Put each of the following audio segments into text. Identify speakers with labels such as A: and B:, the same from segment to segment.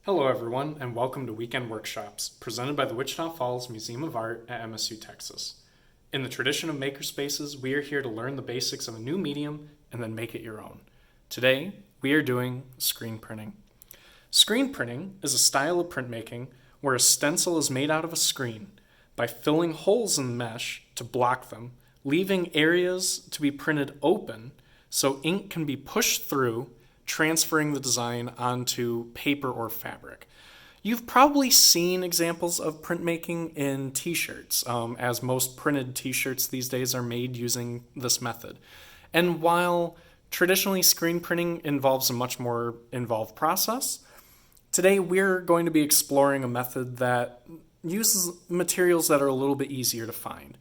A: Hello everyone, and welcome to Weekend Workshops, presented by the Wichita Falls Museum of Art at MSU Texas. In the tradition of makerspaces, we are here to learn the basics of a new medium and then make it your own. Today, we are doing screen printing. Screen printing is a style of printmaking where a stencil is made out of a screen by filling holes in the mesh to block them, leaving areas to be printed open so ink can be pushed through, transferring the design onto paper or fabric. You've probably seen examples of printmaking in t-shirts, as most printed t-shirts these days are made using this method. And while traditionally screen printing involves a much more involved process, today we're going to be exploring a method that uses materials that are a little bit easier to find.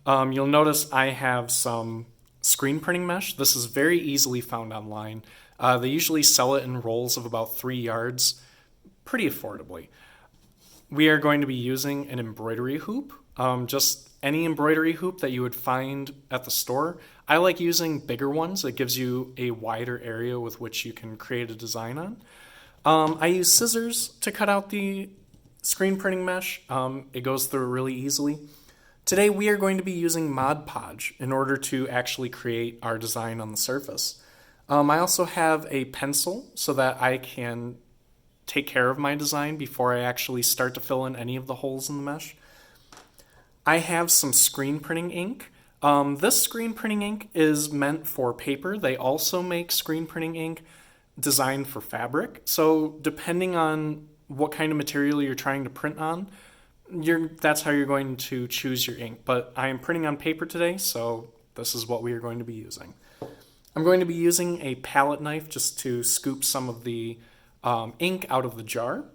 A: You'll notice I have some screen printing mesh. This is very easily found online. They usually sell it in rolls of about 3 yards, pretty affordably. We are going to be using an embroidery hoop, just any embroidery hoop that you would find at the store. I like using bigger ones. It gives you a wider area with which you can create a design on. I use scissors to cut out the screen printing mesh. It goes through really easily. Today we are going to be using Mod Podge in order to actually create our design on the surface. I also have a pencil so that I can take care of my design before I actually start to fill in any of the holes in the mesh. I have some screen printing ink. This screen printing ink is meant for paper. They also make screen printing ink designed for fabric. So depending on what kind of material you're trying to print on, that's how you're going to choose your ink. But I am printing on paper today, so this is what we are going to be using. I'm going to be using a palette knife just to scoop some of the ink out of the jar.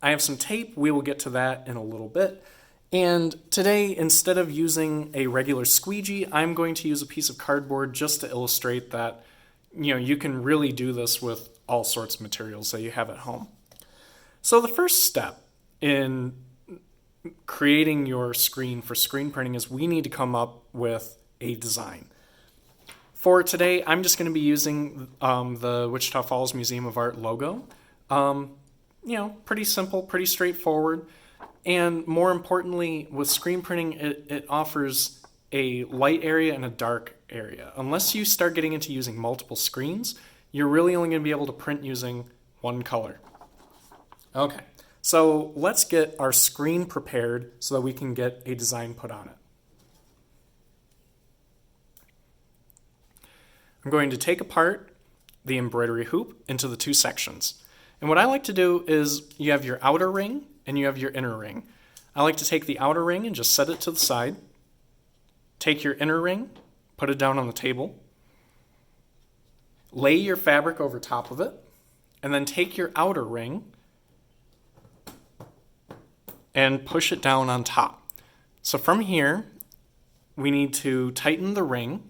A: I have some tape. We will get to that in a little bit. And today, instead of using a regular squeegee, I'm going to use a piece of cardboard just to illustrate that you can really do this with all sorts of materials that you have at home. So the first step in creating your screen for screen printing is we need to come up with a design. For today, I'm just going to be using the Wichita Falls Museum of Art logo. Pretty simple, pretty straightforward. And more importantly, with screen printing, it offers a light area and a dark area. Unless you start getting into using multiple screens, you're really only going to be able to print using one color. Okay, so let's get our screen prepared so that we can get a design put on it. I'm going to take apart the embroidery hoop into the two sections. And what I like to do is you have your outer ring and you have your inner ring. I like to take the outer ring and just set it to the side. Take your inner ring, put it down on the table. Lay your fabric over top of it. And then take your outer ring and push it down on top. So from here, we need to tighten the ring.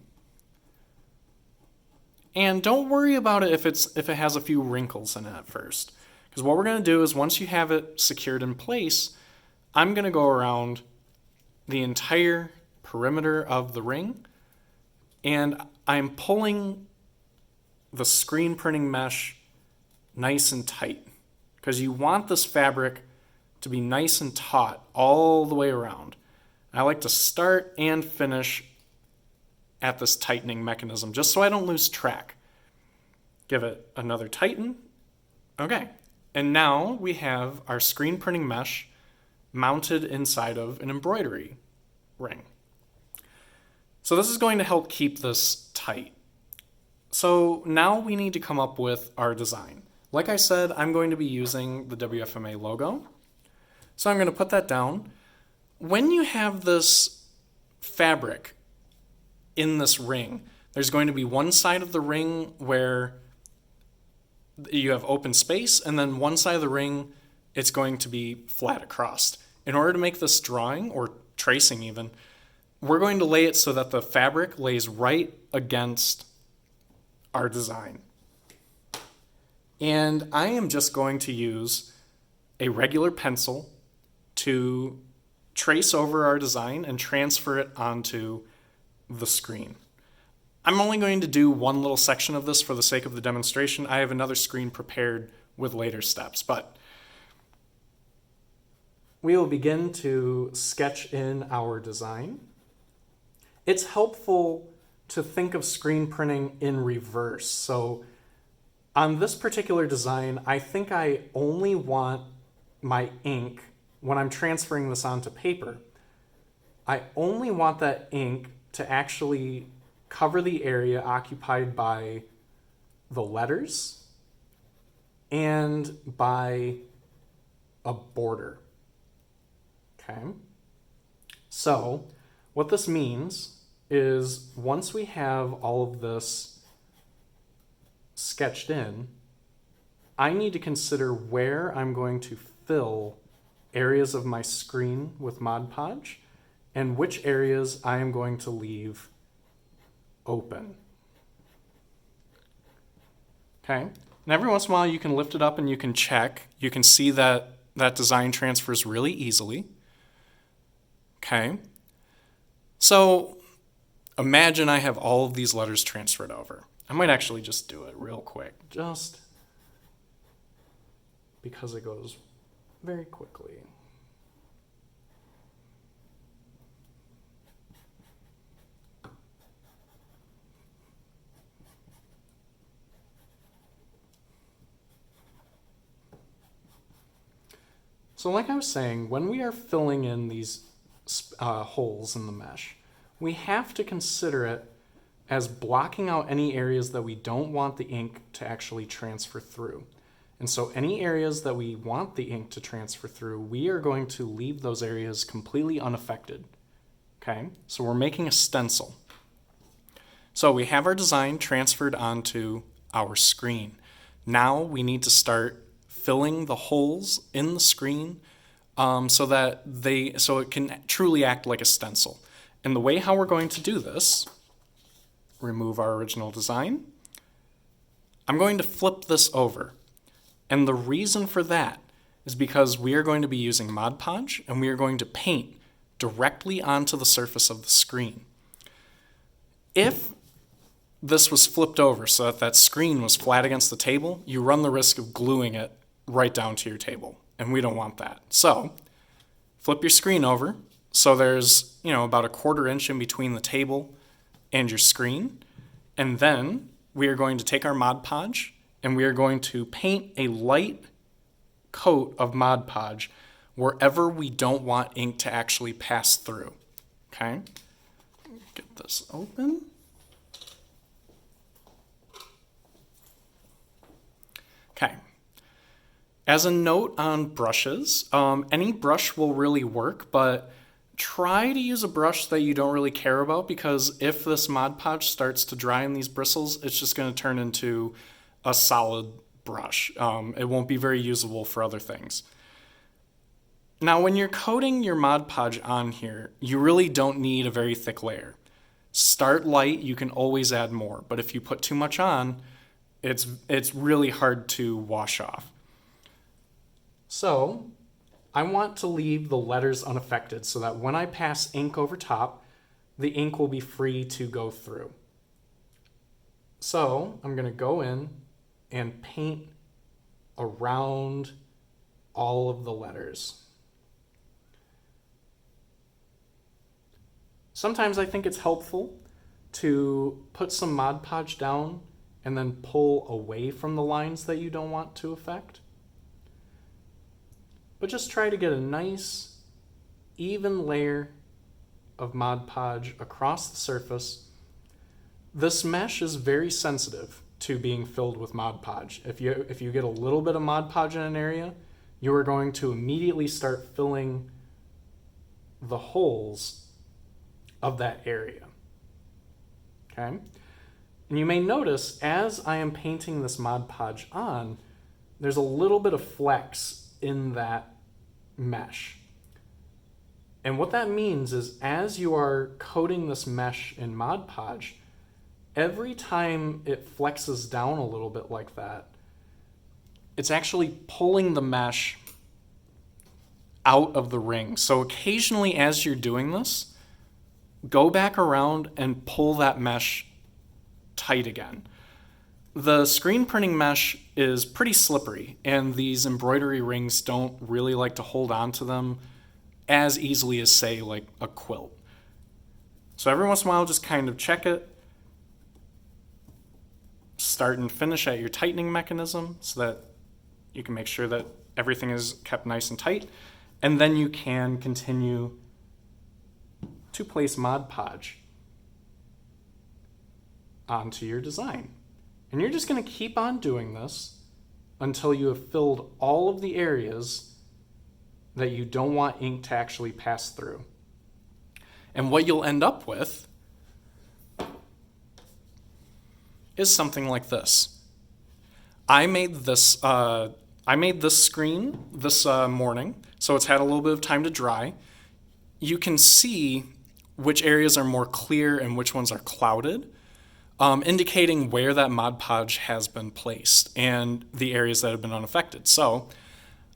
A: And don't worry about it if it has a few wrinkles in it at first. Because what we're going to do is once you have it secured in place, I'm going to go around the entire perimeter of the ring. And I'm pulling the screen printing mesh nice and tight. Because you want this fabric to be nice and taut all the way around. I like to start and finish at this tightening mechanism, just so I don't lose track. Give it another tighten. Okay, and now we have our screen printing mesh mounted inside of an embroidery ring. So this is going to help keep this tight. So now we need to come up with our design. Like I said, I'm going to be using the WFMA logo. So I'm going to put that down. When you have this fabric in this ring, there's going to be one side of the ring where you have open space, and then one side of the ring, it's going to be flat across. In order to make this drawing, or tracing even, we're going to lay it so that the fabric lays right against our design. And I am just going to use a regular pencil to trace over our design and transfer it onto the screen. I'm only going to do one little section of this for the sake of the demonstration. I have another screen prepared with later steps. But we will begin to sketch in our design. It's helpful to think of screen printing in reverse. So on this particular design, I think I only want my ink, when I'm transferring this onto paper, I only want that ink to actually cover the area occupied by the letters and by a border. Okay? So what this means is once we have all of this sketched in, I need to consider where I'm going to fill areas of my screen with Mod Podge and which areas I am going to leave open. Okay, and every once in a while you can lift it up and you can check. You can see that that design transfers really easily. Okay, so imagine I have all of these letters transferred over. I might actually just do it real quick, just because it goes very quickly. So like I was saying, when we are filling in these holes in the mesh, we have to consider it as blocking out any areas that we don't want the ink to actually transfer through. And so any areas that we want the ink to transfer through, we are going to leave those areas completely unaffected. Okay, so we're making a stencil. So we have our design transferred onto our screen. Now we need to start filling the holes in the screen so it can truly act like a stencil. And the way how we're going to do this, remove our original design. I'm going to flip this over. And the reason for that is because we are going to be using Mod Podge and we are going to paint directly onto the surface of the screen. If this was flipped over so that that screen was flat against the table, you run the risk of gluing it right down to your table, and we don't want that. So flip your screen over so there's about a 1/4 inch in between the table and your screen, and then we are going to take our Mod Podge and we are going to paint a light coat of Mod Podge wherever we don't want ink to actually pass through. Okay, get this open. Okay. As a note on brushes, any brush will really work, but try to use a brush that you don't really care about, because if this Mod Podge starts to dry in these bristles, it's just going to turn into a solid brush. It won't be very usable for other things. Now, when you're coating your Mod Podge on here, you really don't need a very thick layer. Start light, you can always add more, but if you put too much on, it's really hard to wash off. So I want to leave the letters unaffected so that when I pass ink over top, the ink will be free to go through. So I'm going to go in and paint around all of the letters. Sometimes I think it's helpful to put some Mod Podge down and then pull away from the lines that you don't want to affect. But just try to get a nice, even layer of Mod Podge across the surface. This mesh is very sensitive to being filled with Mod Podge. If you get a little bit of Mod Podge in an area, you are going to immediately start filling the holes of that area. Okay? And you may notice as I am painting this Mod Podge on, there's a little bit of flex in that mesh. And what that means is as you are coating this mesh in Mod Podge, every time it flexes down a little bit like that, it's actually pulling the mesh out of the ring. So occasionally as you're doing this, go back around and pull that mesh tight again. The screen printing mesh is pretty slippery, and these embroidery rings don't really like to hold on to them as easily as, say, like a quilt. So every once in a while, just kind of check it. Start and finish at your tightening mechanism so that you can make sure that everything is kept nice and tight. And then you can continue to place Mod Podge onto your design. And you're just going to keep on doing this until you have filled all of the areas that you don't want ink to actually pass through. And what you'll end up with is something like this. I made this screen this morning, so it's had a little bit of time to dry. You can see which areas are more clear and which ones are clouded, indicating where that Mod Podge has been placed and the areas that have been unaffected. So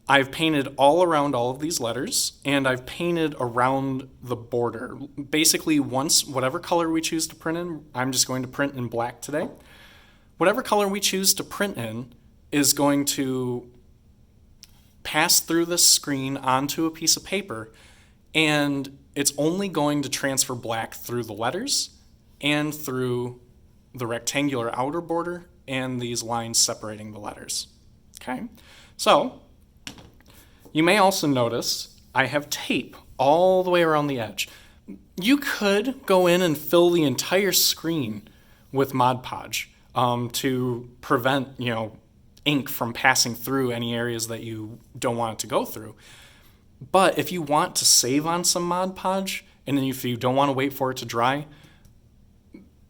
A: I've painted all around all of these letters, and I've painted around the border. Basically, once, whatever color we choose to print in, I'm just going to print in black today. Whatever color we choose to print in is going to pass through this screen onto a piece of paper, and it's only going to transfer black through the letters and through the rectangular outer border and these lines separating the letters. Okay, so you may also notice I have tape all the way around the edge. You could go in and fill the entire screen with Mod Podge to prevent, ink from passing through any areas that you don't want it to go through. But if you want to save on some Mod Podge, and then if you don't want to wait for it to dry,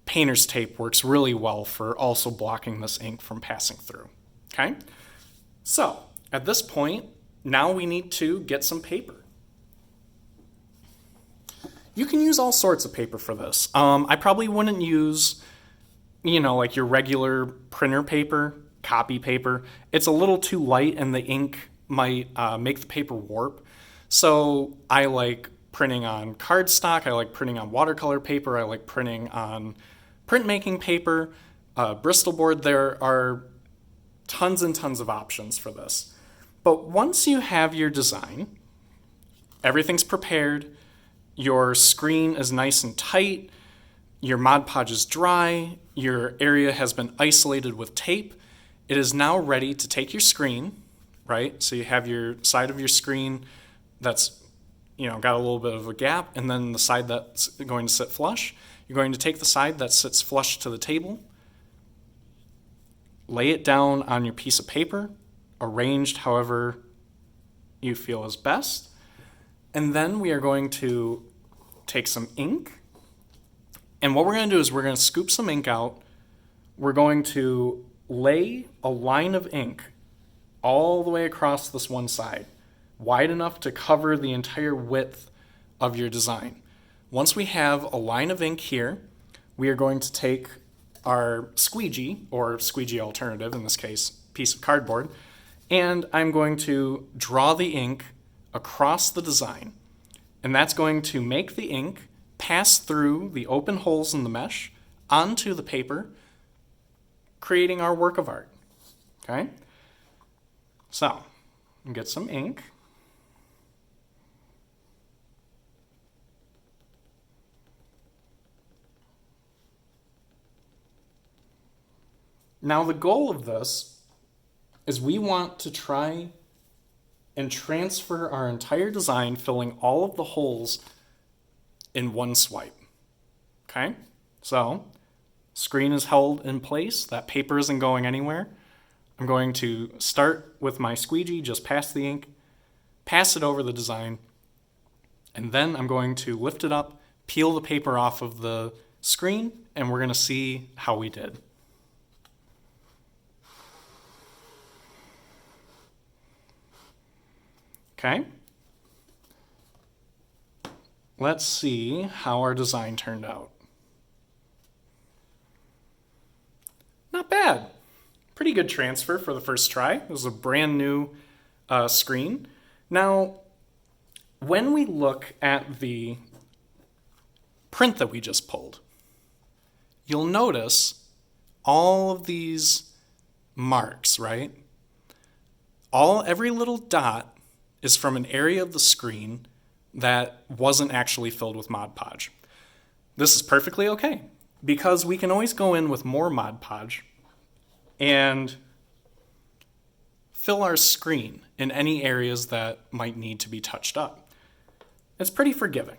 A: painter's tape works really well for also blocking this ink from passing through. Okay? So, at this point, now we need to get some paper. You can use all sorts of paper for this. I probably wouldn't use, like your regular printer paper, copy paper. It's a little too light and the ink might make the paper warp. So I like printing on cardstock. I like printing on watercolor paper. I like printing on printmaking paper, Bristol board. There are tons and tons of options for this. But once you have your design, everything's prepared, your screen is nice and tight, your Mod Podge is dry, your area has been isolated with tape, it is now ready to take your screen, right? So you have your side of your screen that's got a little bit of a gap, and then the side that's going to sit flush. You're going to take the side that sits flush to the table, lay it down on your piece of paper, arranged however you feel is best. And then we are going to take some ink. And what we're going to do is we're going to scoop some ink out. We're going to lay a line of ink all the way across this one side, wide enough to cover the entire width of your design. Once we have a line of ink here, we are going to take our squeegee, or squeegee alternative, in this case, piece of cardboard, and I'm going to draw the ink across the design. And that's going to make the ink pass through the open holes in the mesh onto the paper, creating our work of art. Okay? So, get some ink. Now the goal of this is we want to try and transfer our entire design, filling all of the holes in one swipe. Okay? So, screen is held in place, that paper isn't going anywhere. I'm going to start with my squeegee, just pass the ink, pass it over the design, and then I'm going to lift it up, peel the paper off of the screen, and we're going to see how we did. Okay, let's see how our design turned out. Not bad. Pretty good transfer for the first try. It was a brand new screen. Now, when we look at the print that we just pulled, you'll notice all of these marks, right? Every little dot is from an area of the screen that wasn't actually filled with Mod Podge. This is perfectly okay because we can always go in with more Mod Podge and fill our screen in any areas that might need to be touched up. It's pretty forgiving.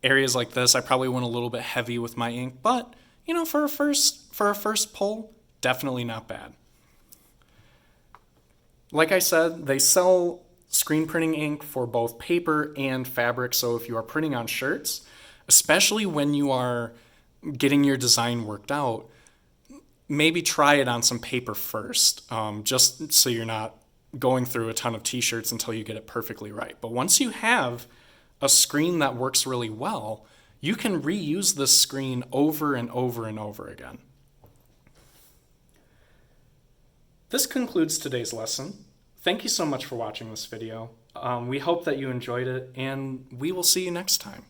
A: Areas like this, I probably went a little bit heavy with my ink, but for a first pull, definitely not bad. Like I said, they sell screen printing ink for both paper and fabric, so if you are printing on shirts, especially when you are getting your design worked out, maybe try it on some paper first, just so you're not going through a ton of t-shirts until you get it perfectly right. But once you have a screen that works really well, you can reuse this screen over and over and over again. This concludes today's lesson. Thank you so much for watching this video. We hope that you enjoyed it, and we will see you next time.